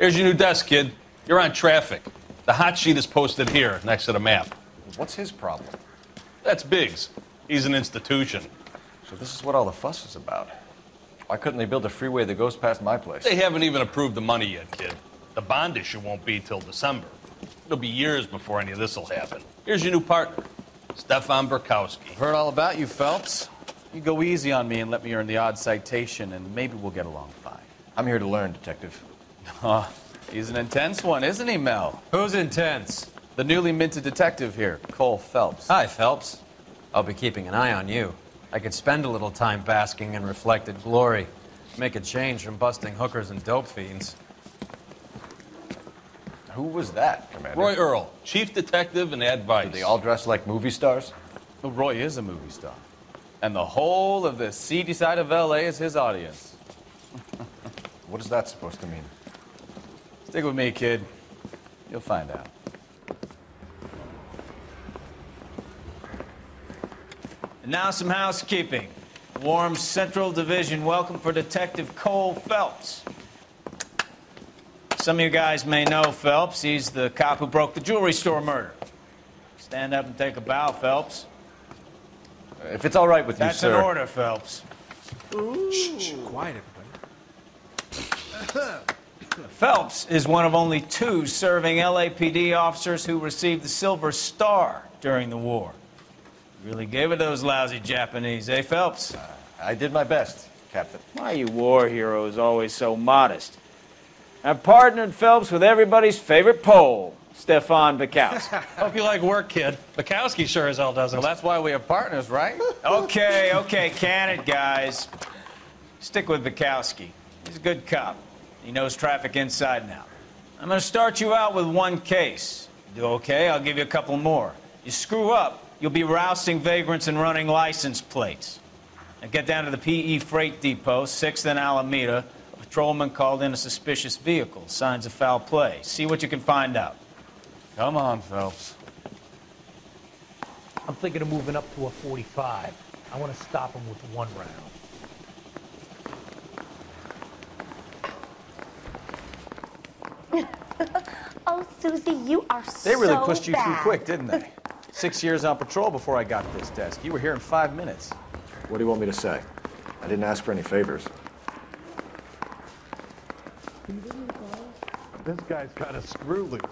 Here's your new desk, kid. You're on traffic. The hot sheet is posted here, next to the map. What's his problem? That's Biggs. He's an institution. So this is what all the fuss is about. Why couldn't they build a freeway that goes past my place? They haven't even approved the money yet, kid. The bond issue won't be till December. It'll be years before any of this will happen. Here's your new partner, Stefan Burkowski. Heard all about you, Phelps. You go easy on me and let me earn the odd citation, and maybe we'll get along fine. I'm here to learn, Detective. He's an intense one, isn't he, Mel? Who's intense? The newly minted detective here, Cole Phelps. Hi, Phelps. I'll be keeping an eye on you. I could spend a little time basking in reflected glory. Make a change from busting hookers and dope fiends. Who was that, Commander? Roy Earl, chief detective and advice. Do they all dress like movie stars? Well, Roy is a movie star. And the whole of the seedy side of L.A. is his audience. What is that supposed to mean? Stick with me, kid. You'll find out. And now some housekeeping. Warm Central Division welcome for Detective Cole Phelps. Some of you guys may know Phelps. He's the cop who broke the jewelry store murder. Stand up and take a bow, Phelps. If it's all right with you, sir. That's an order, Phelps. Shh, quiet, everybody. Phelps is one of only 2 serving LAPD officers who received the Silver Star during the war. Really gave it those lousy Japanese, eh, Phelps? I did my best, Captain. Why are you war heroes always so modest? I've partnered Phelps with everybody's favorite Pole, Stefan Burkowski. Hope you like work, kid. Bukowski sure as hell doesn't. Well, that's why we have partners, right? Okay, can it, guys. Stick with Burkowski. He's a good cop. He knows traffic inside and out. I'm going to start you out with 1 case. You do okay, I'll give you a couple more. You screw up, you'll be rousting vagrants and running license plates. Now get down to the PE Freight Depot, 6th and Alameda. A patrolman called in a suspicious vehicle. Signs of foul play. See what you can find out. Come on, Phelps. I'm thinking of moving up to a 45. I want to stop him with 1 round. Oh, Susie, you are so They really pushed you bad. through quick, didn't they? 6 years on patrol before I got to this desk. You were here in 5 minutes. What do you want me to say? I didn't ask for any favors. This guy's kind of screw loose.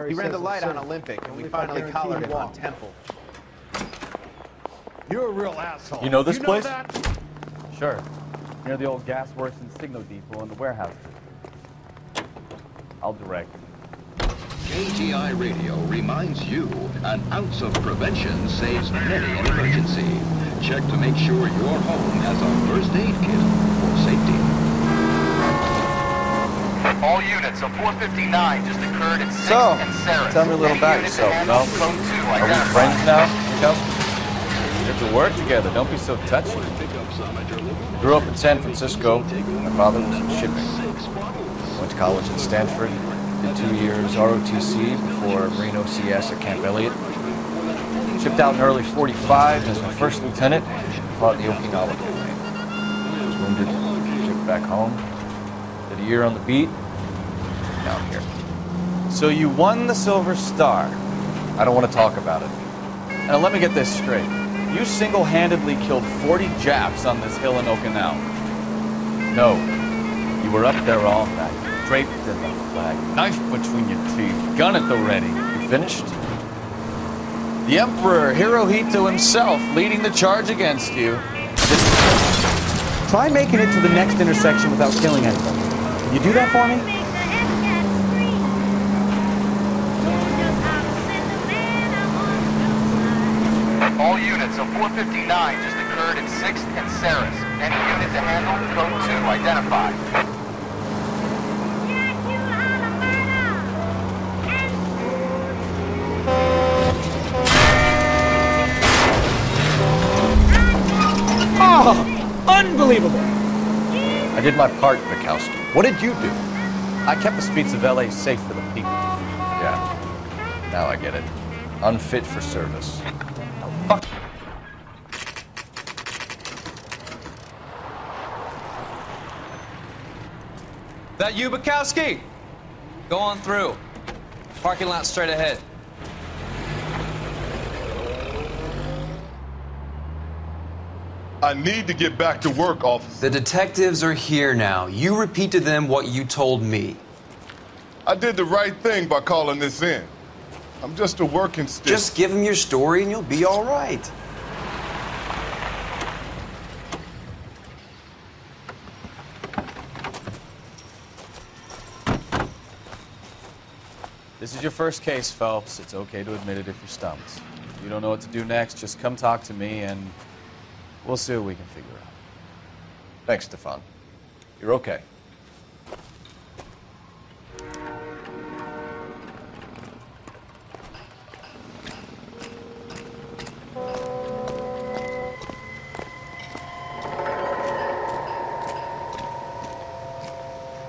He ran the light on Olympic, and we finally collared him on Temple. You're a real asshole. You know this place? That? Sure. Near the old gas works and signal depot and the warehouse. I'll direct. KGI Radio reminds you, an ounce of prevention saves many an emergency. Check to make sure your home has a first aid kit for safety. All units, a 459 just occurred at 6th So, and Sarah. tell me a little about yourself, Mel. Are we friends now, Kelsey? We have to work together. Don't be so touchy. Grew up in San Francisco. My father was in shipping. Went to college at Stanford. Did 2 years ROTC before Marine OCS at Camp Elliott. Shipped out in early '45 as a first lieutenant. Fought in the Okinawa campaign. Was wounded. Shipped back home. Did a year on the beat. Now I'm here. So you won the Silver Star. I don't want to talk about it. Now let me get this straight. You single-handedly killed 40 Japs on this hill in Okinawa. No. You were up there all night, draped in the flag, knife between your teeth, gun at the ready. You finished? The Emperor Hirohito himself leading the charge against you. Try making it to the next intersection without killing anybody. Can you do that for me? All units, a 459 just occurred at 6th and Sarah's. Any unit to handle, code 2, identified. Oh, unbelievable! I did my part, Bukowski. What did you do? I kept the streets of LA safe for the people. Yeah. Now I get it. Unfit for service. Fuck. That you, Bukowski? Go on through. Parking lot straight ahead. I need to get back to work, officer. The detectives are here now. You repeat to them what you told me. I did the right thing by calling this in. I'm just a working stick. Just give them your story and you'll be all right. This is your first case, Phelps. It's okay to admit it if you're stumped. If you don't know what to do next, just come talk to me and we'll see what we can figure out. Thanks, Stefan. You're okay.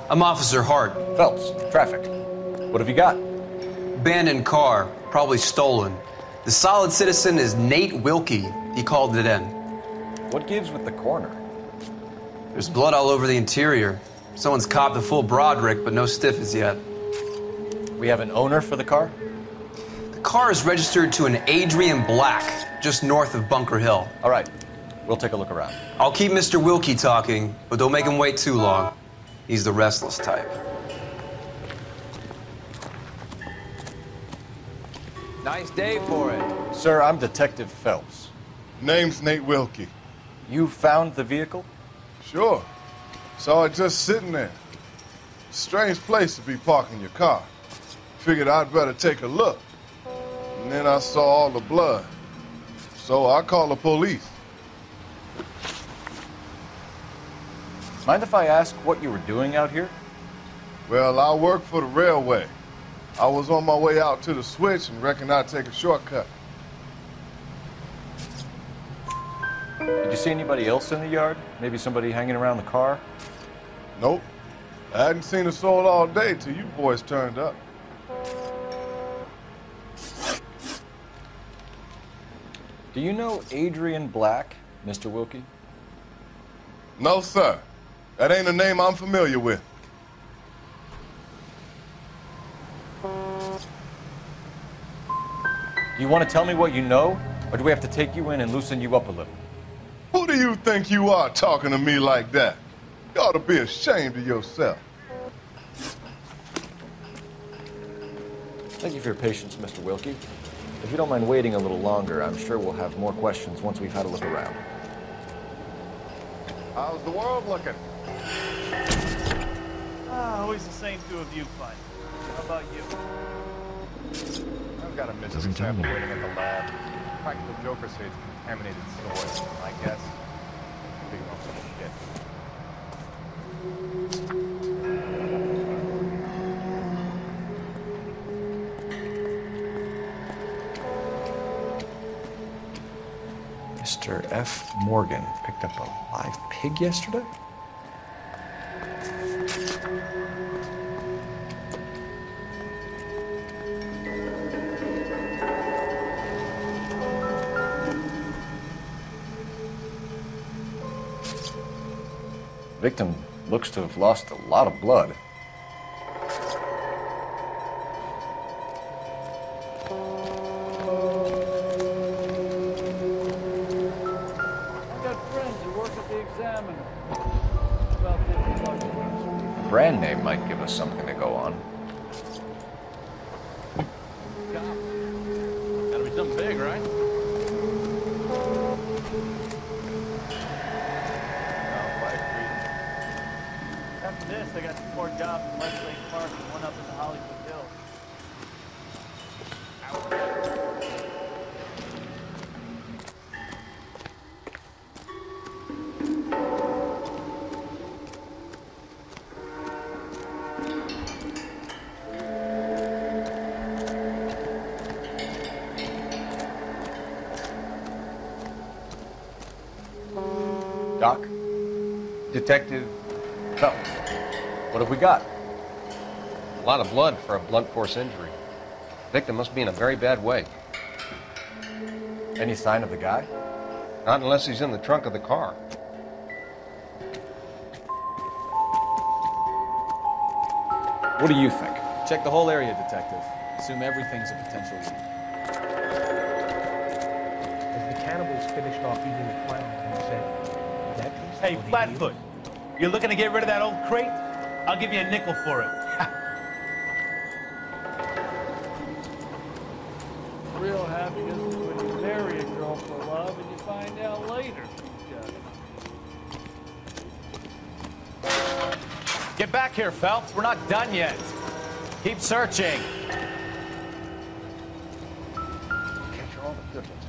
I'm Officer Hart. Phelps, traffic. What have you got? Abandoned car, probably stolen. The solid citizen is Nate Wilkie. He called it in. What gives with the coroner? There's blood all over the interior. Someone's copped a full Broderick, but no stiff as yet. We have an owner for the car? The car is registered to an Adrian Black, just north of Bunker Hill. All right, we'll take a look around. I'll keep Mr. Wilkie talking, but don't make him wait too long. He's the restless type. Nice day for it. Sir, I'm Detective Phelps. Name's Nate Wilkie. You found the vehicle? Sure. Saw it just sitting there. Strange place to be parking your car. Figured I'd better take a look. And then I saw all the blood. So I called the police. Mind if I ask what you were doing out here? Well, I work for the railway. I was on my way out to the switch and reckoned I'd take a shortcut. Did you see anybody else in the yard? Maybe somebody hanging around the car? Nope. I hadn't seen a soul all day till you boys turned up. Do you know Adrian Black, Mr. Wilkie? No, sir. That ain't a name I'm familiar with. Do you want to tell me what you know, or do we have to take you in and loosen you up a little? Who do you think you are talking to me like that? You ought to be ashamed of yourself. Thank you for your patience, Mr. Wilkie. If you don't mind waiting a little longer, I'm sure we'll have more questions once we've had a look around. How's the world looking? Always the same two of you fight. How about you? I've got a missing sample waiting at the lab. Practical Joker says it's contaminated soil. I guess. Big lumps of shit. Mr. F. Morgan picked up a live pig yesterday? Victim looks to have lost a lot of blood. Brand name might give us something to go on. Gotta be something big, right? After this, I got 4 jobs in Westlake Park and 1 up in the Hollywood Hills. Doc? Detective Phelps. What have we got? A lot of blood for a blunt force injury. Victim must be in a very bad way. Any sign of the guy? Not unless he's in the trunk of the car. What do you think? Check the whole area, Detective. Assume everything's a potential lead. As the cannibals finished off eating the clowns and said, "That is Hey, what he Flatfoot, you looking to get rid of that old crate? I'll give you a nickel for it. Real happiness is when you marry a girl for love and you find out later. Get back here, Phelps. We're not done yet. Keep searching. Catch all the good ones,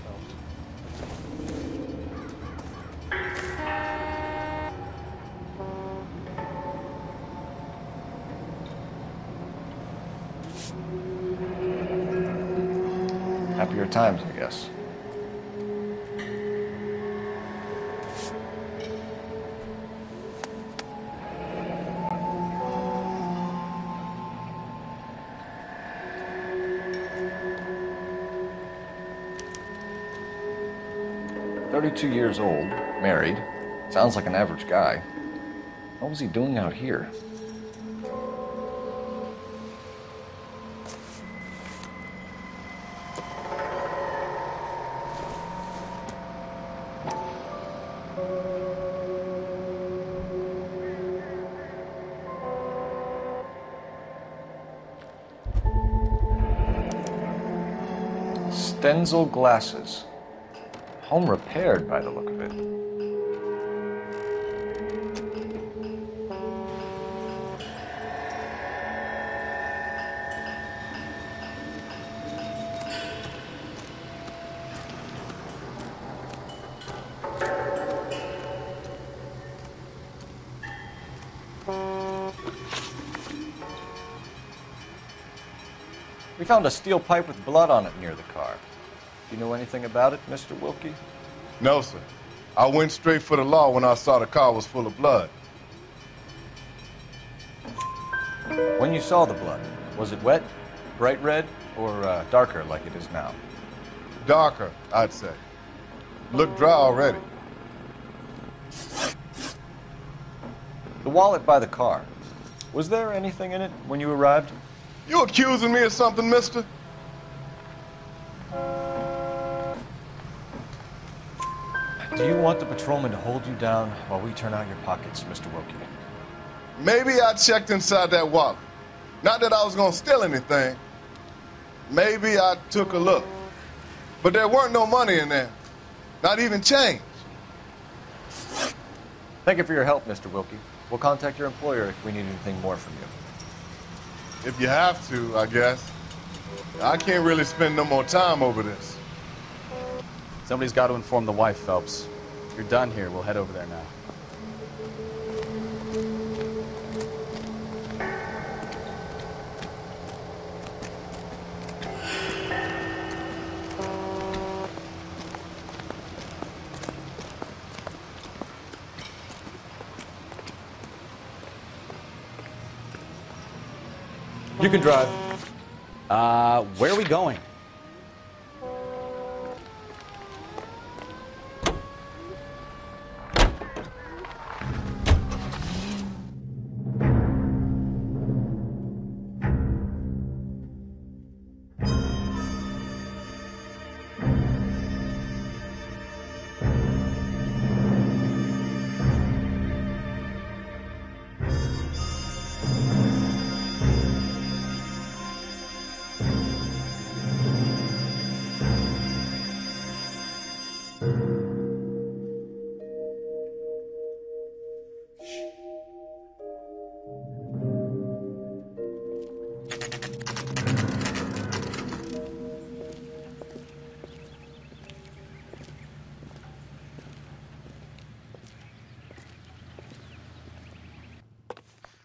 Happier times, I guess. "32 years old, married. Sounds like an average guy. What was he doing out here?" Stenzel glasses. Home repaired by the look of it. We found a steel pipe with blood on it near the car. Do you know anything about it, Mr. Wilkie? No, sir. I went straight for the law when I saw the car was full of blood. When you saw the blood, was it wet, bright red, or darker like it is now? Darker, I'd say. Looked dry already. The wallet by the car. Was there anything in it when you arrived? You accusing me of something, mister? Do you want the patrolman to hold you down while we turn out your pockets, Mr. Wilkie? Maybe I checked inside that wallet. Not that I was gonna steal anything. Maybe I took a look. But there weren't no money in there. Not even change. Thank you for your help, Mr. Wilkie. We'll contact your employer if we need anything more from you. If you have to, I guess. I can't really spend no more time over this. Somebody's got to inform the wife, Phelps. If you're done here, we'll head over there now. You can drive. Where are we going?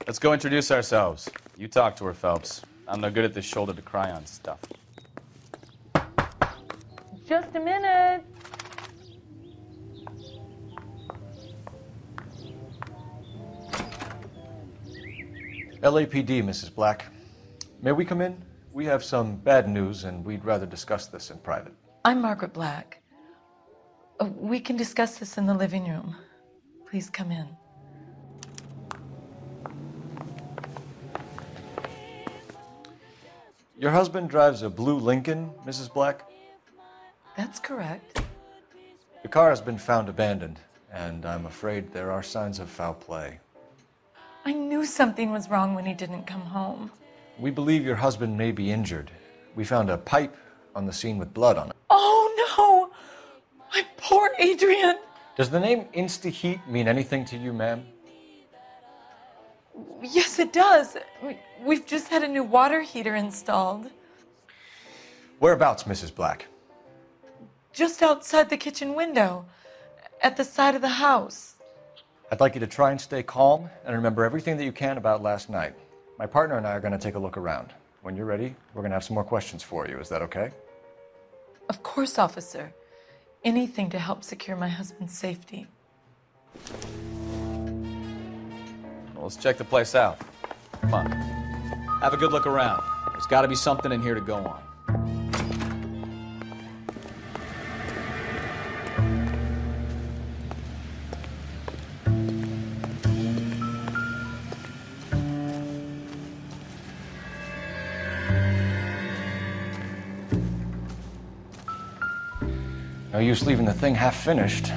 Let's go introduce ourselves. You talk to her, Phelps. I'm no good at this shoulder to cry on stuff. Just a minute. LAPD, Mrs. Black. May we come in? We have some bad news, and we'd rather discuss this in private. I'm Margaret Black. We can discuss this in the living room. Please come in. Your husband drives a blue Lincoln, Mrs. Black? That's correct. The car has been found abandoned, and I'm afraid there are signs of foul play. I knew something was wrong when he didn't come home. We believe your husband may be injured. We found a pipe on the scene with blood on it. Oh, no! My poor Adrian! Does the name Insta-Heat mean anything to you, ma'am? Yes, it does. We've just had a new water heater installed. Whereabouts, Mrs. Black? Just outside the kitchen window, at the side of the house. I'd like you to try and stay calm and remember everything that you can about last night. My partner and I are going to take a look around. When you're ready, we're going to have some more questions for you. Is that okay? Of course, officer. Anything to help secure my husband's safety. Well, let's check the place out. Come on. Have a good look around. There's got to be something in here to go on. No use leaving the thing half finished.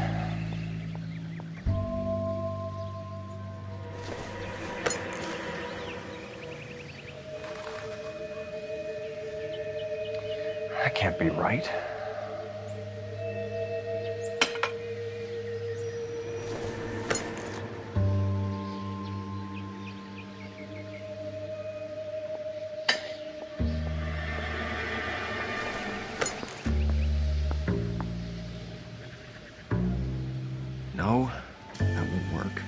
That can't be right. No, that won't work.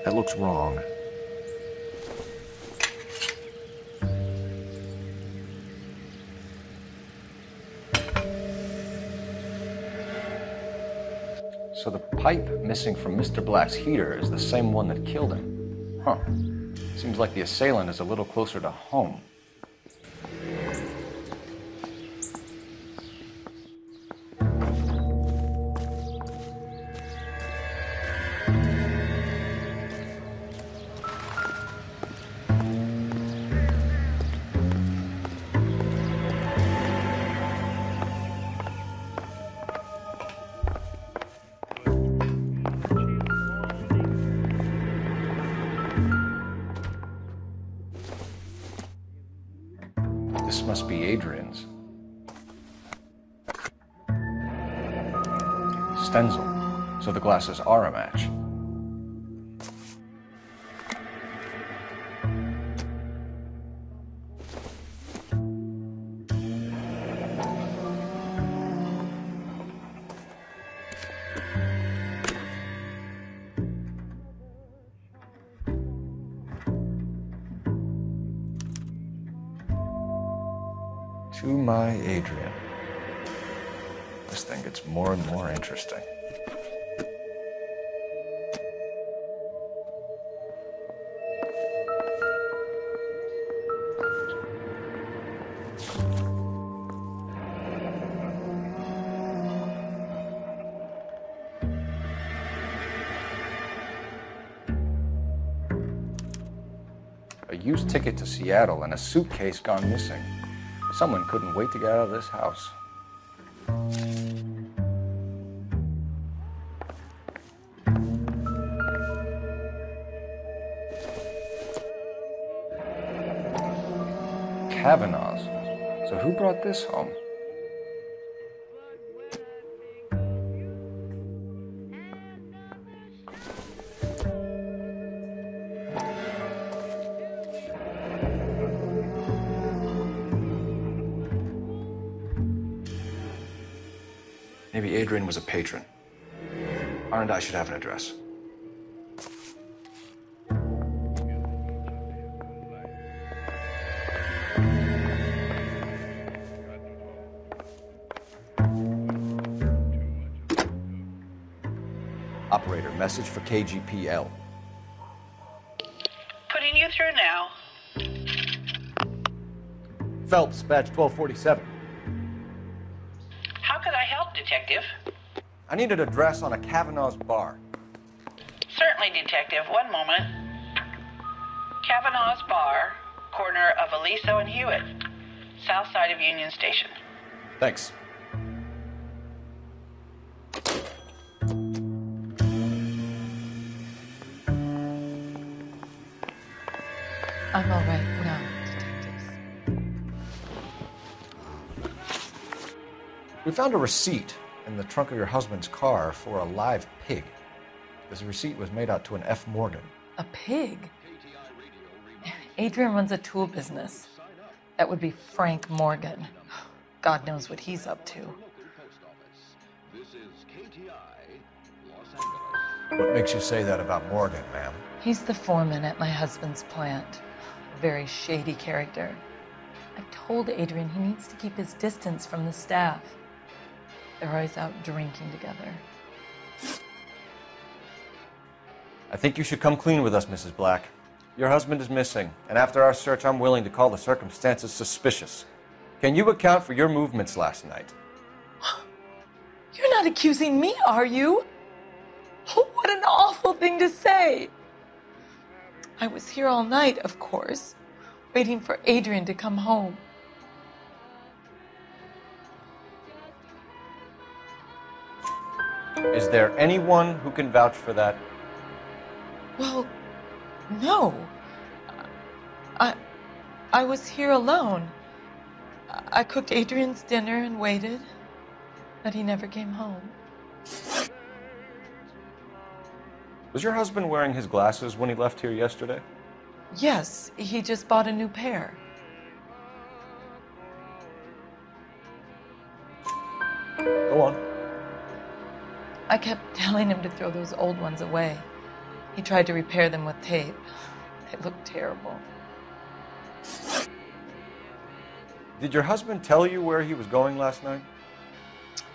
That looks wrong. So the pipe missing from Mr. Black's heater is the same one that killed him. Huh. Seems like the assailant is a little closer to home. This must be Adrian's. Stencil, so the glasses are a match. To my Adrian. This thing gets more and more interesting. A used ticket to Seattle and a suitcase gone missing. Someone couldn't wait to get out of this house. Kavanaugh's. So who brought this home? Maybe Adrian was a patron. And I should have an address. Operator, message for KGPL. Putting you through now. Phelps, badge 1247. How could I help, Detective? I need an address on a Kavanaugh's bar. Certainly, Detective. One moment. Kavanaugh's Bar, corner of Aliso and Hewitt, south side of Union Station. Thanks. I'm all right now, detectives. We found a receipt in the trunk of your husband's car for a live pig. This receipt was made out to an F. Morgan. A pig? Adrian runs a tool business. That would be Frank Morgan. God knows what he's up to. What makes you say that about Morgan, ma'am? He's the foreman at my husband's plant. A very shady character. I've told Adrian he needs to keep his distance from the staff. They're always out drinking together. I think you should come clean with us, Mrs. Black. Your husband is missing, and after our search, I'm willing to call the circumstances suspicious. Can you account for your movements last night? You're not accusing me, are you? What an awful thing to say. I was here all night, of course, waiting for Adrian to come home. Is there anyone who can vouch for that? Well, no. I was here alone. I cooked Adrian's dinner and waited, but he never came home. Was your husband wearing his glasses when he left here yesterday? Yes, he just bought a new pair. Go on. I kept telling him to throw those old ones away. He tried to repair them with tape. They looked terrible. Did your husband tell you where he was going last night?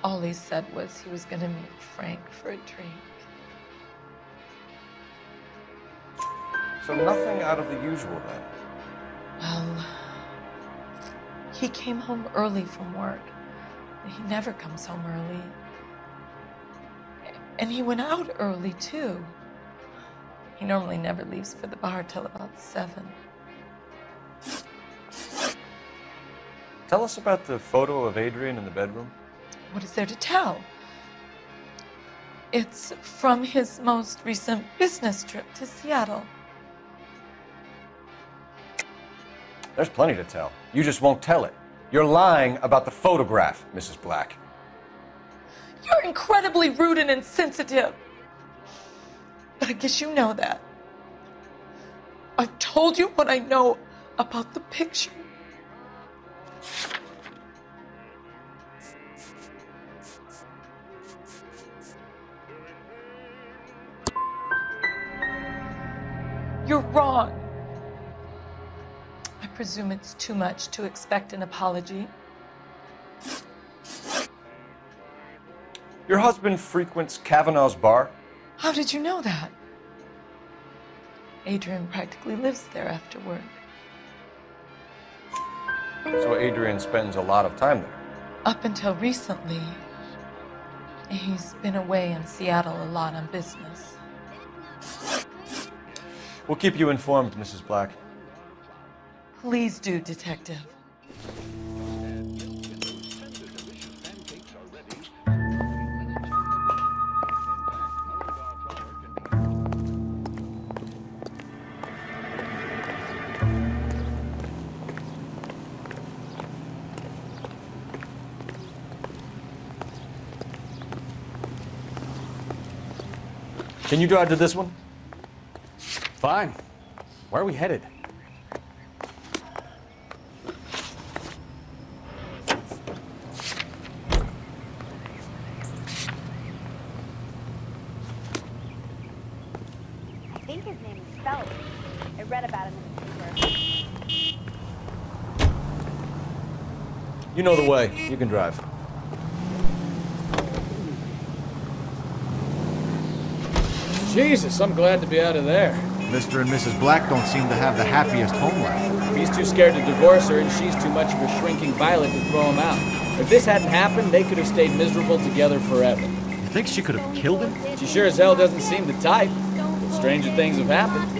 All he said was he was going to meet Frank for a drink. So nothing out of the usual then? Well, he came home early from work. He never comes home early. And he went out early, too. He normally never leaves for the bar till about 7. Tell us about the photo of Adrian in the bedroom. What is there to tell? It's from his most recent business trip to Seattle. There's plenty to tell. You just won't tell it. You're lying about the photograph, Mrs. Black. You're incredibly rude and insensitive. But I guess you know that. I've told you what I know about the picture. You're wrong. I presume it's too much to expect an apology. Your husband frequents Kavanaugh's bar? How did you know that? Adrian practically lives there after work. So Adrian spends a lot of time there? Up until recently, he's been away in Seattle a lot on business. We'll keep you informed, Mrs. Black. Please do, Detective. Can you drive to this one? Fine. Where are we headed? I think his name is Phelps. I read about him in the paper. You know the way. You can drive. Jesus, I'm glad to be out of there. Mr. and Mrs. Black don't seem to have the happiest home life. He's too scared to divorce her, and she's too much of a shrinking violet to throw him out. If this hadn't happened, they could have stayed miserable together forever. You think she could have killed him? She sure as hell doesn't seem the type. But stranger things have happened.